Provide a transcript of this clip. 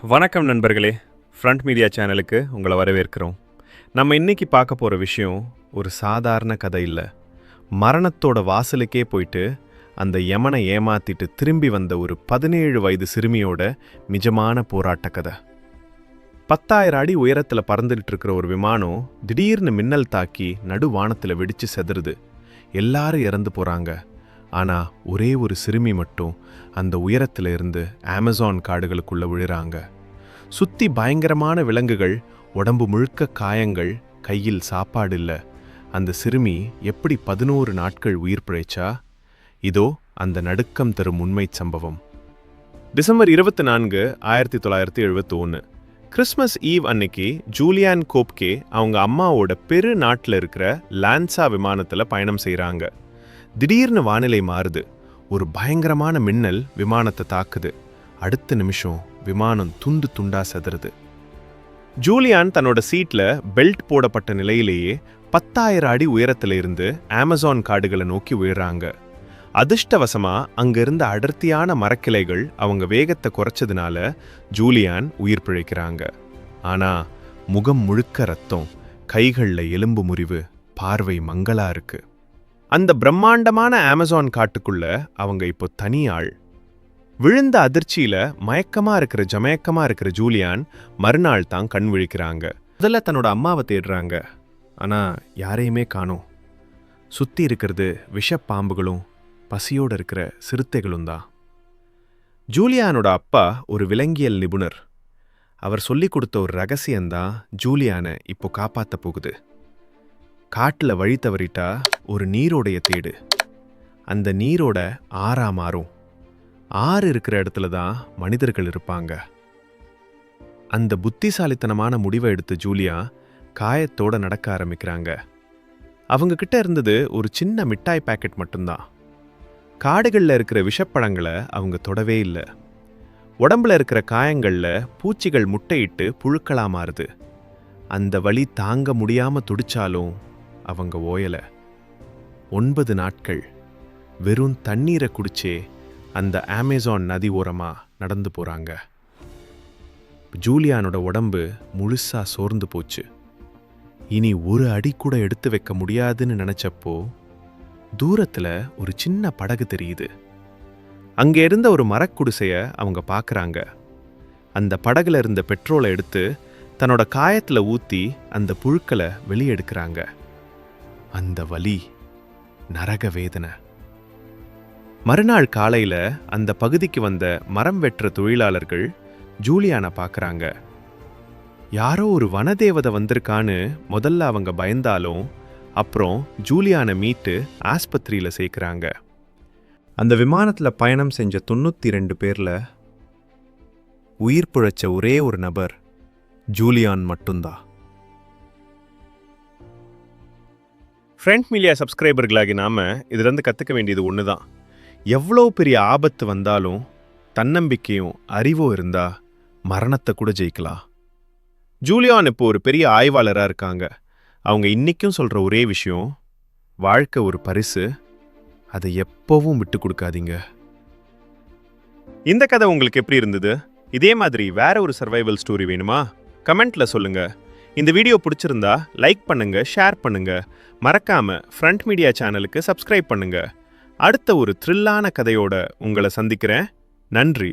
வணக்கம் நண்பர்களே, front media சேனலுக்கு உங்களை வரவேற்கிறோம். நம்ம இன்னைக்கு பார்க்க போகிற விஷயம் ஒரு சாதாரண கதை இல்லை. மரணத்தோட வாசலுக்கே போயிட்டு அந்த யமனை ஏமாத்திட்டு திரும்பி வந்த ஒரு 17 வயது சிறுமியோட நிஜமான போராட்ட கதை. 10,000 அடி உயரத்தில் பறந்துட்டு இருக்கிற ஒரு விமானம் திடீர்னு மின்னல் தாக்கி நடு வானத்தில் வெடிச்சு செதறுது. எல்லாரும் இறந்து போகிறாங்க. ஆனால் ஒரே ஒரு சிறுமி மட்டும் அந்த உயரத்தில் இருந்து அமேசான் காடுகளுக்குள்ளே விழுறாங்க. சுற்றி பயங்கரமான விலங்குகள், உடம்பு முழுக்க காயங்கள், கையில் சாப்பாடு இல்லை. அந்த சிறுமி எப்படி 11 நாட்கள் உயிர் பிழைச்சா? இதோ அந்த நடுக்கம் தரும் உண்மை சம்பவம். டிசம்பர் 24, 1971 கிறிஸ்மஸ் ஈவ் அன்னைக்கு ஜூலியான் கோப்கே அவங்க அம்மாவோட பெரு நாட்டில் இருக்கிற லான்சா விமானத்தில் பயணம் செய்கிறாங்க. திடீர்னு வானிலை மாறுது. ஒரு பயங்கரமான மின்னல் விமானத்தை தாக்குது. அடுத்த நிமிஷம் விமானம் துண்டு துண்டா செதறுது. ஜூலியான் தன்னோட சீட்ல பெல்ட் போடப்பட்ட நிலையிலேயே 10,000 அடி உயரத்துல இருந்து அமேசான் காடுகளை நோக்கி விழுறாங்க. அதிர்ஷ்டவசமா அங்க இருந்த அடர்த்தியான மரக்கிளைகள் அவங்க வேகத்தை குறைச்சதுனால ஜூலியான் உயிர் பிழைக்கிறாங்க. ஆனா முகம் முழுக்க ரத்தம், கைகள்ல எலும்பு முறிவு, பார்வை மங்களா இருக்கு. அந்த பிரம்மாண்டமான அமேசான் காட்டுக்குள்ள அவங்க இப்போ தனி ஆள். விழுந்த அதிர்ச்சியில மயக்கமா இருக்கிற ஜூலியான் மறுநாள் தான் கண் விழிக்கிறாங்க. முதல்ல தன்னோட அம்மாவை தேடுறாங்க. ஆனா யாரையுமே காணோம். சுத்தி இருக்கிறது விஷப்பாம்புகளும் பசியோடு இருக்கிற சிறுத்தைகளும் தான். ஜூலியானோட அப்பா ஒரு விலங்கியல் நிபுணர். அவர் சொல்லிக் கொடுத்த ஒரு ரகசியம்தான் ஜூலியானை இப்போ காப்பாற்ற போகுது. காட்டுல வழி தவறிட்டா ஒரு நீரோடைய தேடு. அந்த நீரோட ஆறா மாறும். ஆறு இருக்கிற இடத்துல தான் மனிதர்கள் இருப்பாங்க. அந்த புத்திசாலித்தனமான முடிவை எடுத்து ஜூலியா காயத்தோட நடக்க ஆரம்பிக்கிறாங்க. அவங்க கிட்ட இருந்தது ஒரு சின்ன மிட்டாய் பாக்கெட் மட்டும்தான். காடுகளில் இருக்கிற விஷப்பழங்களை அவங்க தொடவே இல்லை. உடம்புல இருக்கிற காயங்கள்ல பூச்சிகள் முட்டையிட்டு புழுக்களா மாறுது. அந்த வலி தாங்க முடியாம துடிச்சாலும் அவங்க ஓயல. 9 நாட்கள் வெறும் தண்ணீரை குடிச்சே அந்த அமேசான் நதி ஓரமா நடந்து போறாங்க. ஜூலியானோட உடம்பு முழுசா சோர்ந்து போச்சு. இனி ஒரு அடி கூட எடுத்து வைக்க முடியாதுன்னு நினைச்சப்போ தூரத்துல ஒரு சின்ன படகு தெரியுது. அங்க இருந்த ஒரு மரக்குடிசைய அவங்க பார்க்கறாங்க. அந்த படகுல இருந்த பெட்ரோலை எடுத்து தன்னோட காயத்துல ஊத்தி அந்த புழுக்களை வெளியெடுக்கிறாங்க. அந்த வலி நரக வேதனை. மறுநாள் காலையில அந்த பகுதிக்கு வந்த மரம் வெட்டுற தொழிலாளர்கள் ஜூலியானை பார்க்கறாங்க. யாரோ ஒரு வனதேவதை வந்திருக்கான்னு முதல்ல அவங்க பயந்தாலும் அப்புறம் ஜூலியானை மீட்டு ஆஸ்பத்திரியில சேர்க்கிறாங்க. அந்த விமானத்தில் பயணம் செஞ்ச 92 பேர்ல உயிர் பிழைச்ச ஒரே ஒரு நபர் ஜூலியான் மட்டும்தான். ஃப்ரண்ட் மீடியா சப்ஸ்கிரைபர்களாகி நாம இதிலிருந்து கற்றுக்க வேண்டியது ஒன்று தான். எவ்வளோ பெரிய ஆபத்து வந்தாலும் தன்னம்பிக்கையும் அறிவும் இருந்தா மரணத்தை கூட ஜெயிக்கலாம். ஜூலியான் இப்போ ஒரு பெரிய ஆய்வாளராக இருக்காங்க. அவங்க இன்னைக்கும் சொல்கிற ஒரே விஷயம், வாழ்க்கை ஒரு பரிசு, அதை எப்பவும் விட்டு கொடுக்காதீங்க. இந்த கதை உங்களுக்கு எப்படி இருந்தது? இதே மாதிரி வேற ஒரு சர்வைவல் ஸ்டோரி வேணுமா? கமெண்ட்ல சொல்லுங்க. இந்த வீடியோ பிடிச்சிருந்தா லைக் பண்ணுங்க, ஷேர் பண்ணுங்க. மறக்காம ஃப்ரண்ட் மீடியா சேனலுக்கு சப்ஸ்கிரைப் பண்ணுங்க. அடுத்த ஒரு த்ரில்லான கதையோட உங்களை சந்திக்கிறேன். நன்றி.